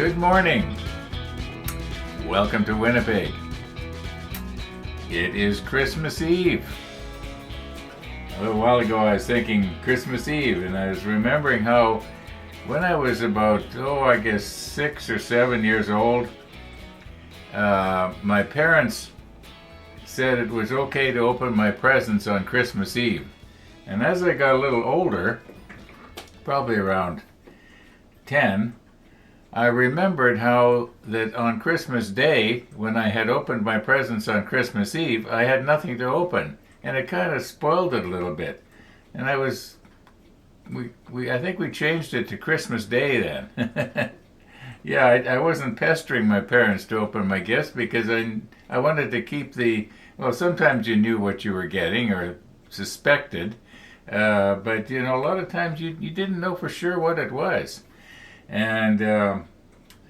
Good morning. Welcome to Winnipeg. It is Christmas Eve. A little while ago I was thinking Christmas Eve, and I was remembering how when I was about, I guess 6 or 7 years old, my parents said it was okay to open my presents on Christmas Eve. And as I got a little older, probably around 10, I remembered how that on Christmas Day, when I had opened my presents on Christmas Eve, I had nothing to open, and it kind of spoiled it a little bit. And I think we changed it to Christmas Day then. Yeah, I wasn't pestering my parents to open my gifts because I wanted to keep sometimes you knew what you were getting or suspected, but a lot of times you didn't know for sure what it was. And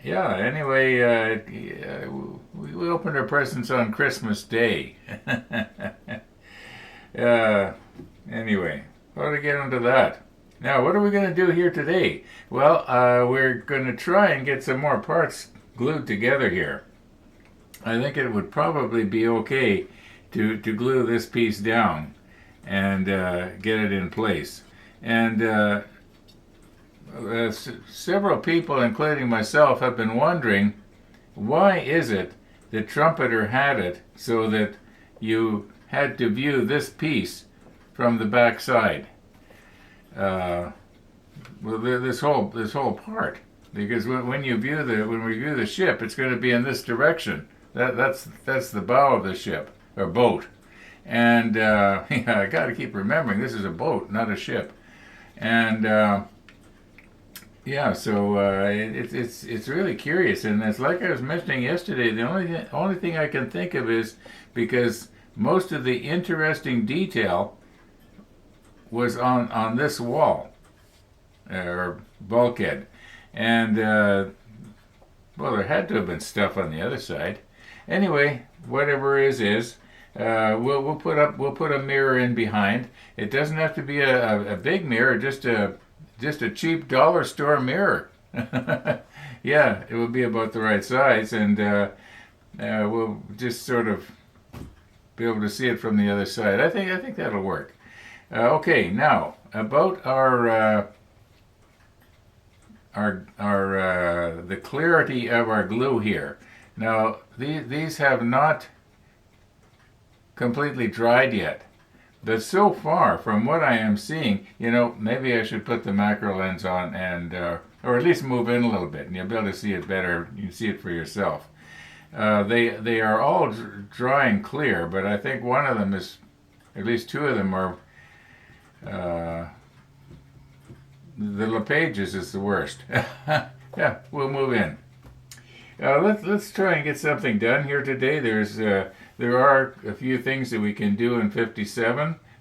anyway, we opened our presents on Christmas Day. Anyway, how to get into that? Now, what are we going to do here today? Well, we're going to try and get some more parts glued together here. I think it would probably be okay to glue this piece down and get it in place. And several people, including myself, have been wondering, why is it the trumpeter had it so that you had to view this piece from the back side? This whole part, because when we view the ship, it's going to be in this direction. That's the bow of the ship or boat, and I got to keep remembering this is a boat, not a ship, and. It's really curious, and it's like I was mentioning yesterday. The only thing I can think of is because most of the interesting detail was on this wall or bulkhead, and there had to have been stuff on the other side. Anyway, whatever is. We'll put a mirror in behind. It doesn't have to be a big mirror, just a cheap dollar store mirror. Yeah, it will be about the right size, and we'll just sort of be able to see it from the other side. I think that'll work. Okay, now about the clarity of our glue here. Now these have not completely dried yet. But so far, from what I am seeing, maybe I should put the macro lens on and, or at least move in a little bit, and you'll be able to see it better. You can see it for yourself. They are all drying clear, but I think one of them is, at least two of them are, the LePages is the worst. Yeah, we'll move in. Let's try and get something done here today. There are a few things that we can do in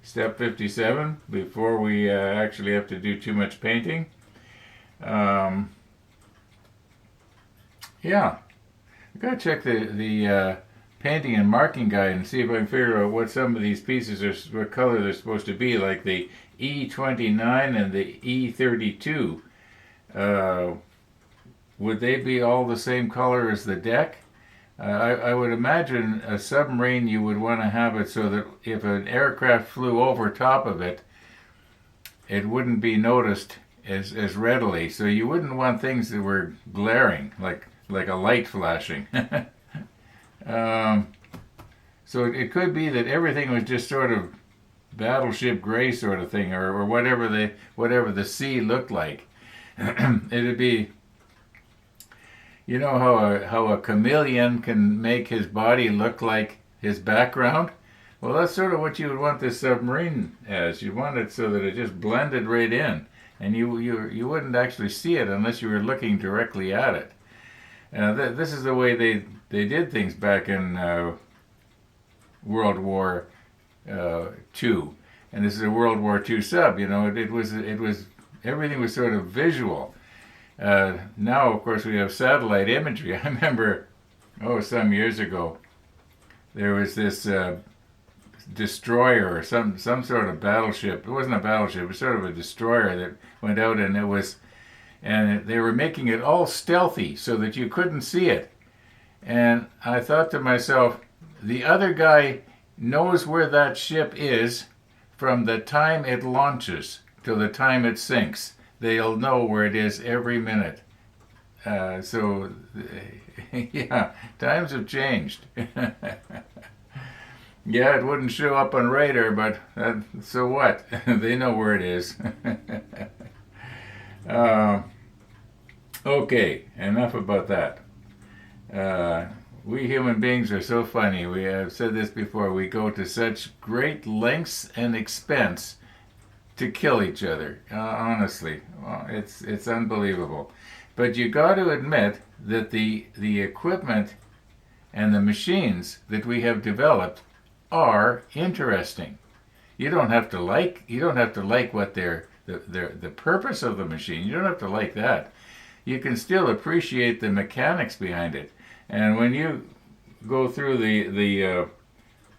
step 57, before we actually have to do too much painting. I've got to check the painting and marking guide and see if I can figure out what some of these pieces what color they're supposed to be, like the E29 and the E32. Would they be all the same color as the deck? I would imagine a submarine, you would want to have it so that if an aircraft flew over top of it, it wouldn't be noticed as readily. So you wouldn't want things that were glaring, like a light flashing. So it could be that everything was just sort of battleship gray sort of thing, or whatever the sea looked like. It'd be. You know how a chameleon can make his body look like his background? Well, that's sort of what you would want this submarine as. You'd want it so that it just blended right in, and you wouldn't actually see it unless you were looking directly at it. This is the way they did things back in World War II, and this is a World War II sub. It was everything was sort of visual. Now, of course, we have satellite imagery. I remember, some years ago, there was this destroyer or some sort of battleship. It wasn't a battleship. It was sort of a destroyer that went out, and it and they were making it all stealthy so that you couldn't see it. And I thought to myself, the other guy knows where that ship is from the time it launches to the time it sinks. They'll know where it is every minute. So, yeah, times have changed. Yeah, it wouldn't show up on radar, but so what? They know where it is. Okay, enough about that. We human beings are so funny. We have said this before. We go to such great lengths and expense to kill each other. Honestly, well, it's unbelievable. But you got to admit that the equipment and the machines that we have developed are interesting. You don't have to like what the purpose of the machine. You don't have to like that. You can still appreciate the mechanics behind it. And when you go through the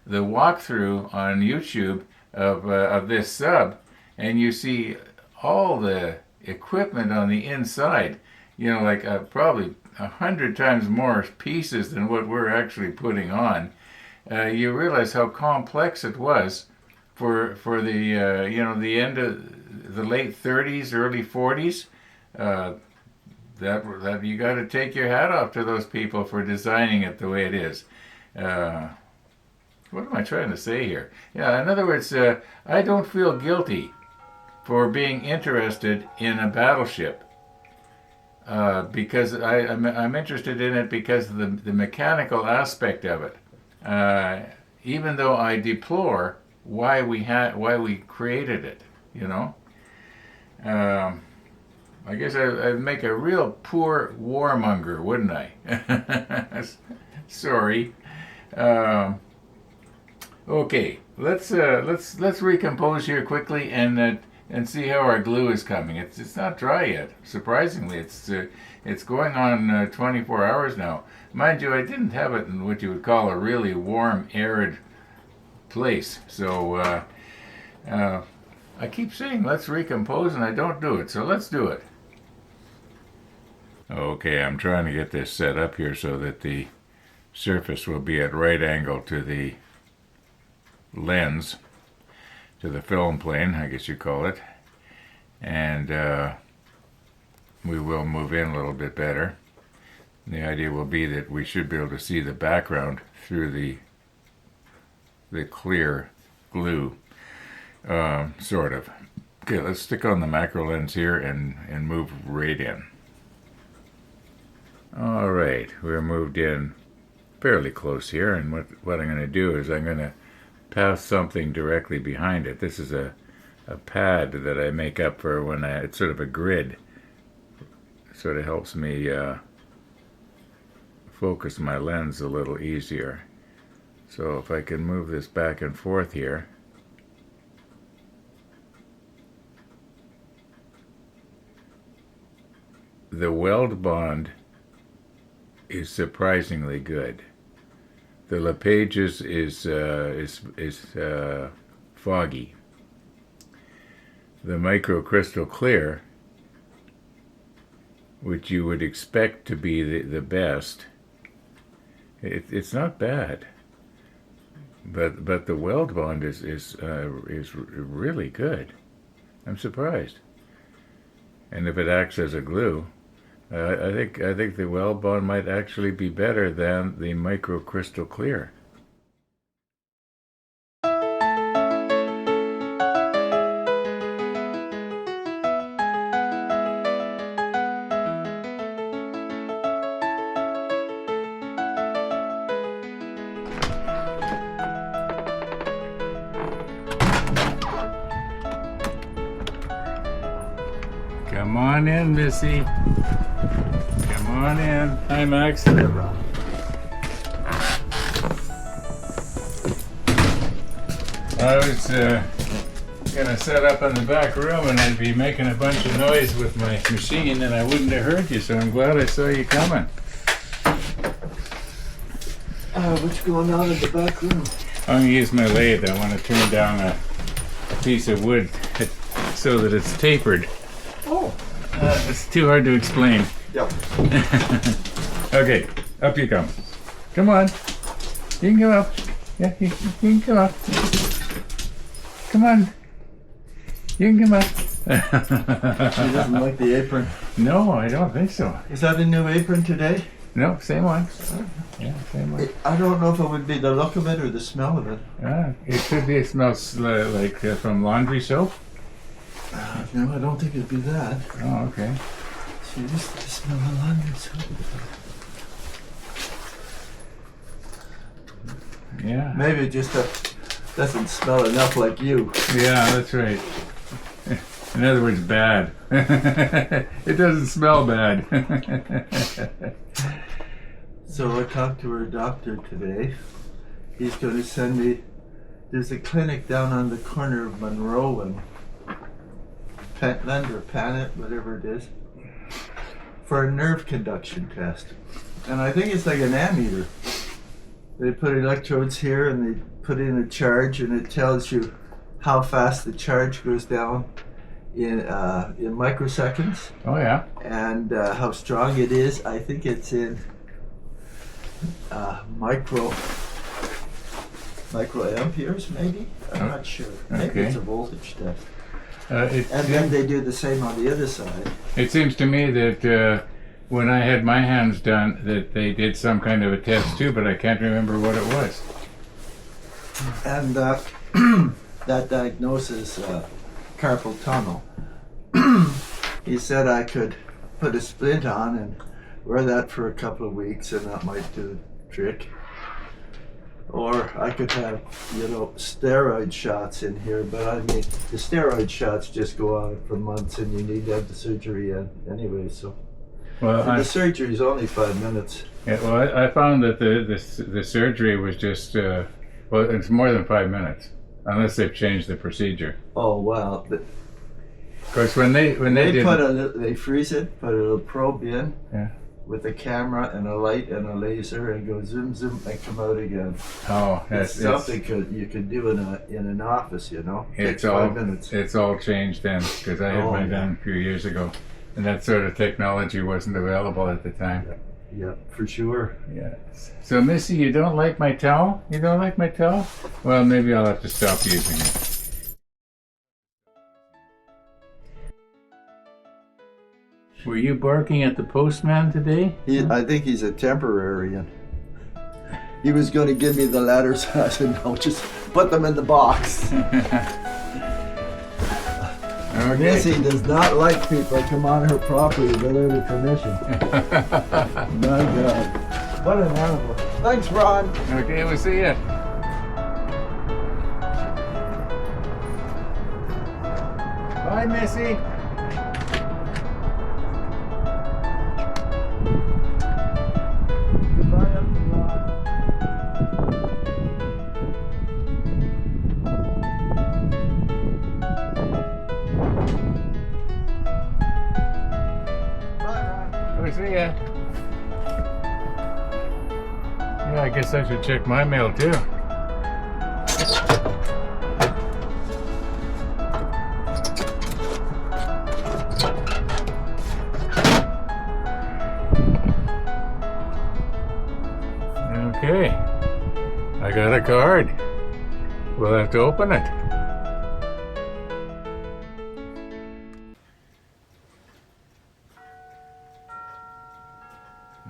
walkthrough on YouTube of this sub, and you see all the equipment on the inside, like probably 100 times more pieces than what we're actually putting on, you realize how complex it was for the the end of the late 30s, early 40s. That you got to take your hat off to those people for designing it the way it is. What am I trying to say here? Yeah, in other words, I don't feel guilty for being interested in a battleship because I'm interested in it because of the mechanical aspect of it. Even though I deplore why we created it, I guess I'd make a real poor warmonger, wouldn't I? Sorry. Okay, let's recompose here quickly and see how our glue is coming. It's not dry yet. Surprisingly, it's going on 24 hours now. Mind you, I didn't have it in what you would call a really warm, arid place. So I keep saying let's recompose, and I don't do it. So let's do it. Okay, I'm trying to get this set up here so that the surface will be at right angle to the lens, to the film plane, I guess you call it. And we will move in a little bit better. The idea will be that we should be able to see the background through the clear glue, sort of. Okay, let's stick on the macro lens here and move right in. All right, we're moved in fairly close here, and what I'm going to do is I'm going to pass something directly behind it. This is a pad that I make up for when it's sort of a grid. It sort of helps me focus my lens a little easier. So if I can move this back and forth here, the weld bond is surprisingly good. The LePage is foggy. The microcrystal clear, which you would expect to be the best, it's not bad. But the weld bond is really good. I'm surprised. And if it acts as a glue, I think the weld bond might actually be better than the microcrystal clear. Come on in, Missy. Come on in. Hi, Max. I was gonna set up in the back room and I'd be making a bunch of noise with my machine and I wouldn't have heard you, so I'm glad I saw you coming. What's going on in the back room? I'm gonna use my lathe. I want to turn down a piece of wood so that it's tapered. Oh. It's too hard to explain. Yep. Okay, up you come. Come on. You can come up. Yeah, you can come up. Come on. You can come up. She doesn't like the apron. No, I don't think so. Is that a new apron today? No, same one. Yeah, same one. I don't know if it would be the look of it or the smell of it. It could be. It smells like from laundry soap. No, I don't think it'd be that. Oh, okay. She used to smell a laundry soap. Yeah. Maybe it just doesn't smell enough like you. Yeah, that's right. In other words, bad. It doesn't smell bad. So I talked to her doctor today. He's going to send me. There's a clinic down on the corner of Monroe and Pentland or Panet, whatever it is, for a nerve conduction test. And I think it's like an ammeter. They put electrodes here and they put in a charge, and it tells you how fast the charge goes down in microseconds. Oh yeah. And how strong it is. I think it's in micro amperes, maybe. I'm not sure. Maybe Okay. it's a voltage test. And then they do the same on the other side. it seems to me that when I had my hands done, that they did some kind of a test too, but I can't remember what it was. And that diagnosis, carpal tunnel. He said I could put a splint on and wear that for a couple of weeks, and that might do the trick. Or I could have, steroid shots in here, but I mean, the steroid shots just go on for months, and you need to have the surgery anyway. So, Well, and the surgery is only 5 minutes. yeah, well, I found that the surgery was just well, it's more than 5 minutes, unless they've changed the procedure. Oh wow! Of course, when they did They freeze it, put a little probe in. Yeah. With a camera and a light and a laser, and go zoom zoom and come out again. oh, It's something you could do in an office, it's Takes all 5 minutes. it's all changed then, because I had Oh, mine yeah. done a few years ago, and that sort of technology wasn't available at the time. Yeah, for sure. Yeah. So, Missy, you don't like my towel? You don't like my towel? Well, maybe I'll have to stop using it. Were you barking at the postman today? I think he's a temporarian. He was going to give me the letters. I said, no, just put them in the box. Okay. Missy does not like people come on her property without her permission. My God. What an animal. Thanks, Ron. Okay, we'll see ya. Bye, Missy. Goodbye, Uncle Ron. Bye, Ron. We'll see ya. Yeah, I guess I should check my mail too. Okay, I got a card. We'll have to open it.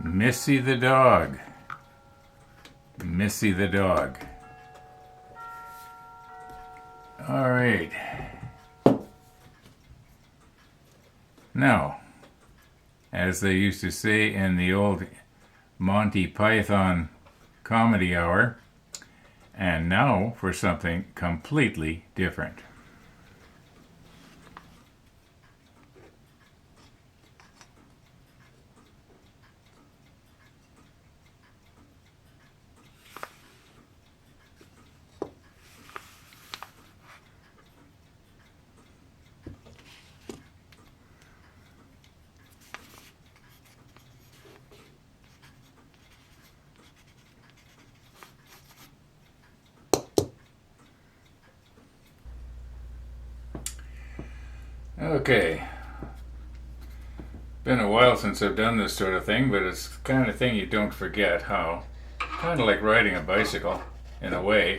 Missy the dog. Missy the dog. All right. Now, as they used to say in the old Monty Python comedy hour, and now for something completely different. Okay. been a while since I've done this sort of thing, but it's the kind of thing you don't forget how. Kind of like riding a bicycle, in a way.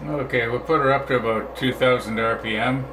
Okay, we'll put her up to about 2,000 RPM.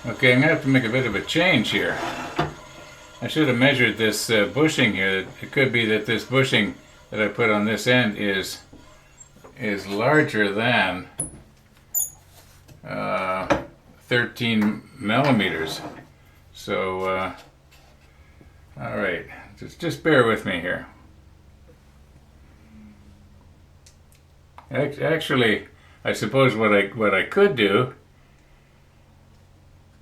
Okay, I'm going to have to make a bit of a change here. I should have measured this bushing here. It could be that this bushing that I put on this end is larger than 13 millimeters. So, all right, just bear with me here. Actually, I suppose what I could do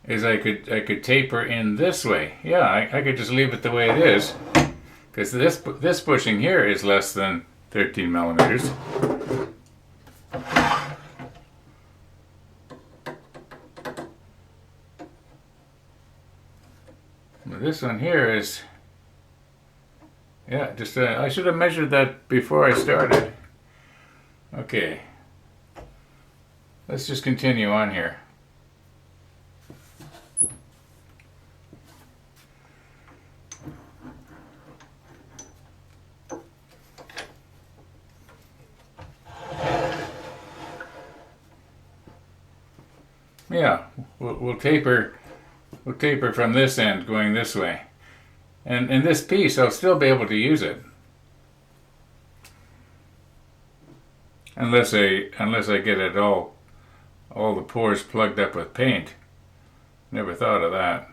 is I could taper in this way. Yeah, I could just leave it the way it is, because this bushing here is less than 13 millimeters. This one here is, yeah, just I should have measured that before I started. Okay, let's just continue on here. Yeah, we'll taper We'll taper from this end going this way. And in this piece, I'll still be able to use it. Unless I get it all the pores plugged up with paint. Never thought of that.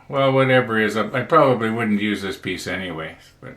Well, whatever is up, I probably wouldn't use this piece anyways, but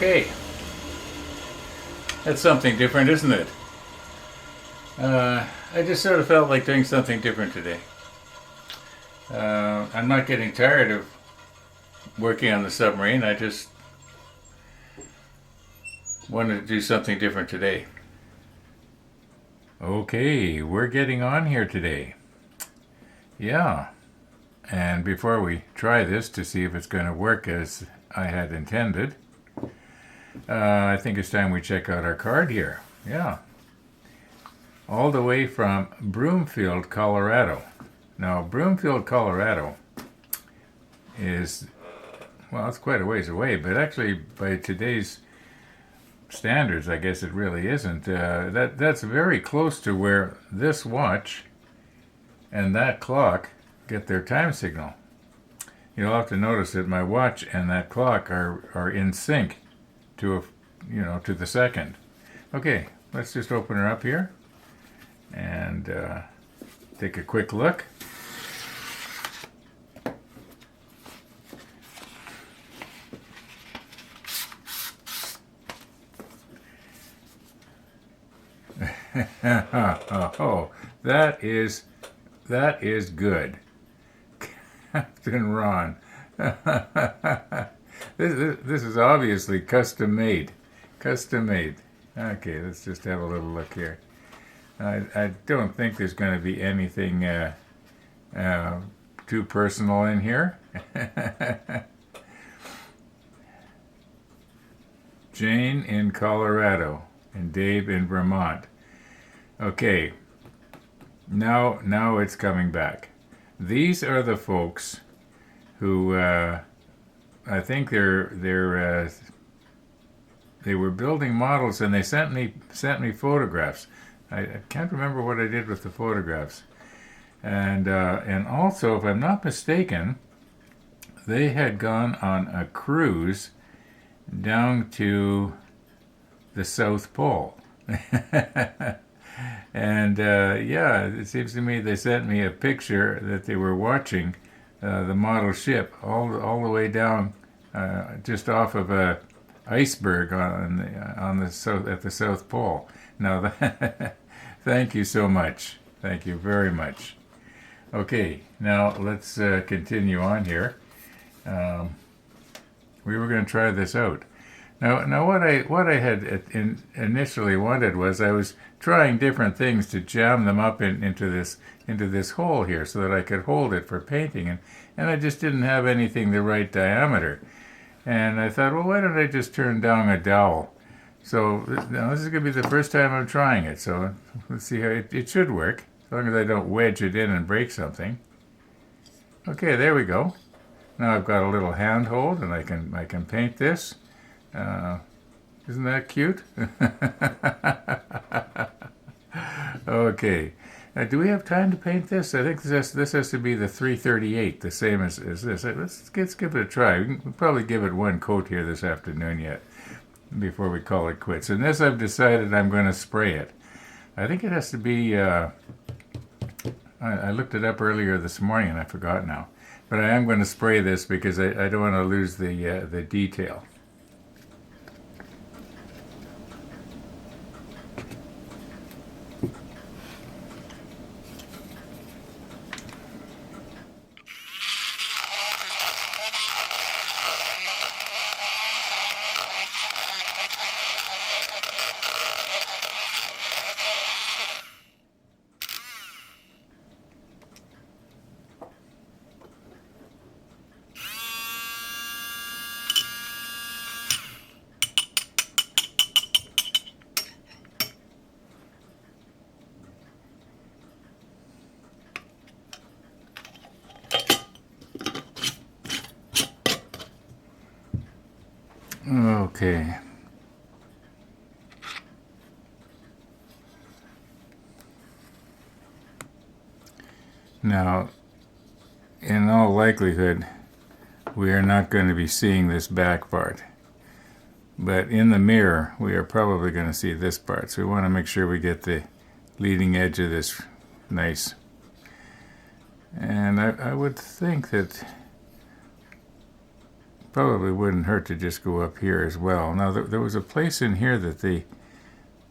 okay. That's something different, isn't it? I just sort of felt like doing something different today. I'm not getting tired of working on the submarine. I just wanted to do something different today. Okay, we're getting on here today. Yeah. And before we try this to see if it's going to work as I had intended, I think it's time we check out our card here. Yeah. All the way from Broomfield, Colorado. Now, Broomfield, Colorado is, well, it's quite a ways away, but actually by today's standards, I guess it really isn't. That's very close to where this watch and that clock get their time signal. You'll have to notice that my watch and that clock are in sync to to the second. Okay, let's just open her up here and take a quick look. Oh, that is good. Captain Ron. This is obviously custom made. Custom made. Okay, let's just have a little look here. I don't think there's going to be anything too personal in here. Jane in Colorado and Dave in Vermont. Okay, now it's coming back. These are the folks who I think they were building models, and they sent me photographs. I can't remember what I did with the photographs, and also, if I'm not mistaken, they had gone on a cruise down to the South Pole. And yeah, it seems to me they sent me a picture that they were watching the model ship all the way down just off of a iceberg on the south at the South Pole. Now, thank you so much. Thank you very much. Okay, now let's continue on here. We were going to try this out. Now, what I had initially wanted was I was trying different things to jam them up into this hole here so that I could hold it for painting, and I just didn't have anything the right diameter. And I thought, well, why don't I just turn down a dowel? So now this is going to be the first time I'm trying it. So let's see how it should work, as long as I don't wedge it in and break something. Okay, there we go. Now I've got a little handhold, and I can paint this. Isn't that cute? Okay. Do we have time to paint this? I think this has to be the 338, the same as this. Let's give it a try. We'll probably give it one coat here this afternoon yet, before we call it quits. And this I've decided I'm going to spray it. I think it has to be, I looked it up earlier this morning and I forgot now. But I am going to spray this because I don't want to lose the detail. Okay. Now, in all likelihood, we are not going to be seeing this back part. But in the mirror, we are probably going to see this part. So we want to make sure we get the leading edge of this nice. And I would think that probably wouldn't hurt to just go up here as well. Now, there was a place in here that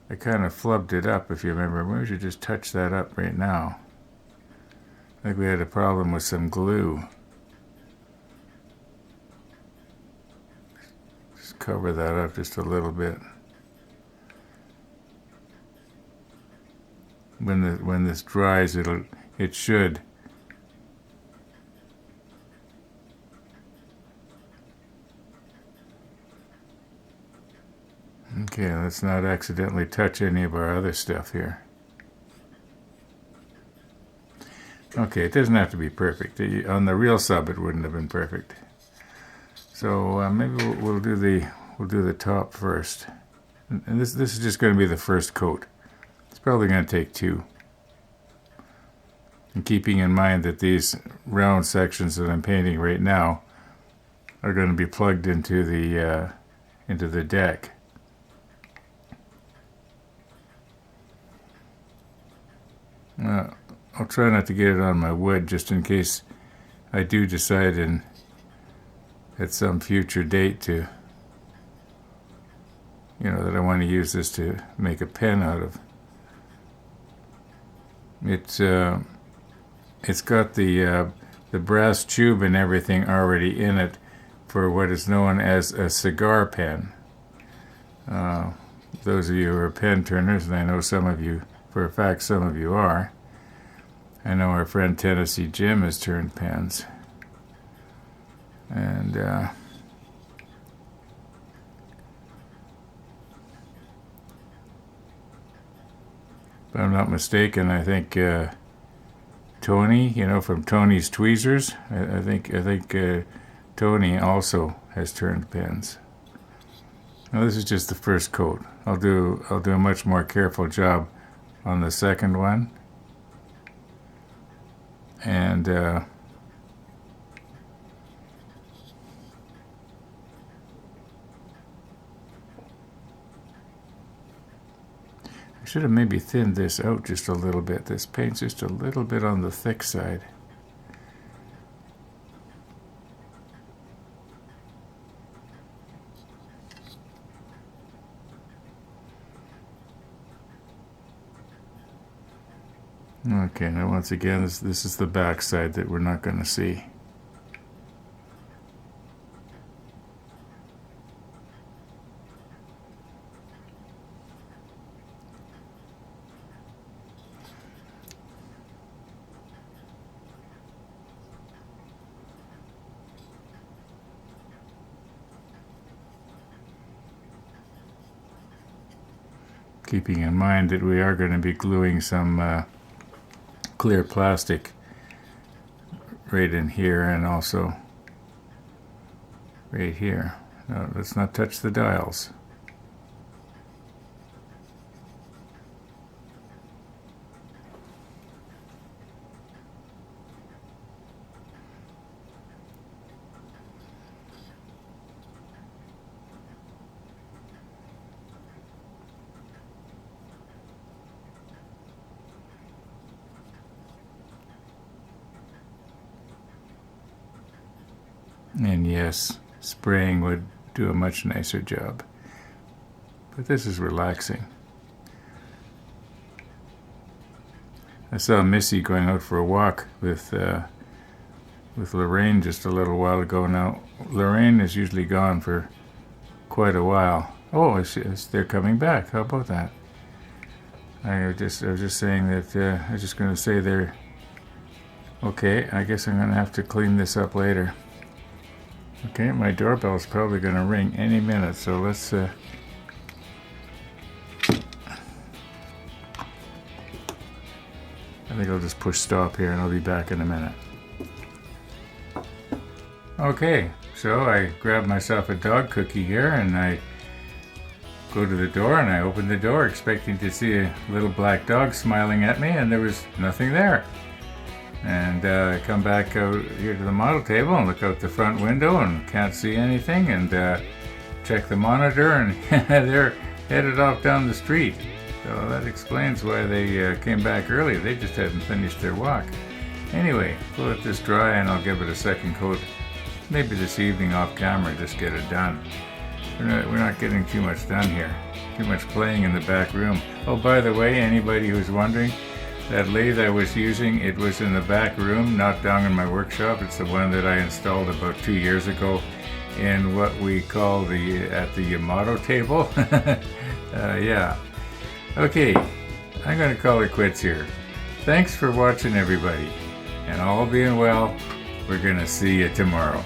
I kind of flubbed it up, if you remember. Maybe we should just touch that up right now. I think we had a problem with some glue. Just cover that up just a little bit. When this dries, it should. Okay, let's not accidentally touch any of our other stuff here. Okay, it doesn't have to be perfect. On the real sub, it wouldn't have been perfect. So maybe we'll do the top first. And this is just going to be the first coat. It's probably going to take two. And keeping in mind that these round sections that I'm painting right now are going to be plugged into the deck. I'll try not to get it on my wood just in case I do decide at some future date to, that I want to use this to make a pen out of. It's got the brass tube and everything already in it for what is known as a cigar pen. Those of you who are pen turners, and I know some of you, for a fact some of you are. I know our friend Tennessee Jim has turned pens. And if I'm not mistaken, I think Tony, from Tony's Tweezers, I think Tony also has turned pens. Now this is just the first coat. I'll do a much more careful job on the second one. And I should have maybe thinned this out just a little bit. This paint's just a little bit on the thick side. Okay, now once again, this is the back side that we're not going to see. Keeping in mind that we are going to be gluing some clear plastic right in here and also right here. No, let's not touch the dials. And yes, spraying would do a much nicer job. But this is relaxing. I saw Missy going out for a walk with Lorraine just a little while ago. Now, Lorraine is usually gone for quite a while. Oh, they're coming back. How about that? I was just saying that I was just going to say they're okay. I guess I'm going to have to clean this up later. Okay, my doorbell's probably going to ring any minute, so let's I think I'll just push stop here and I'll be back in a minute. Okay, so I grab myself a dog cookie here and I go to the door and I open the door expecting to see a little black dog smiling at me, and there was nothing there. And I come back out here to the model table and look out the front window and can't see anything, and check the monitor, and they're headed off down the street. So that explains why they came back early. They just hadn't finished their walk. Anyway, we'll let this dry and I'll give it a second coat. Maybe this evening off camera, just get it done. We're not getting too much done here. Too much playing in the back room. Oh, by the way, anybody who's wondering, that lathe I was using, it was in the back room, not down in my workshop. It's the one that I installed about 2 years ago in what we call at the motto table. Yeah. Okay, I'm going to call it quits here. Thanks for watching, everybody. And all being well, we're going to see you tomorrow.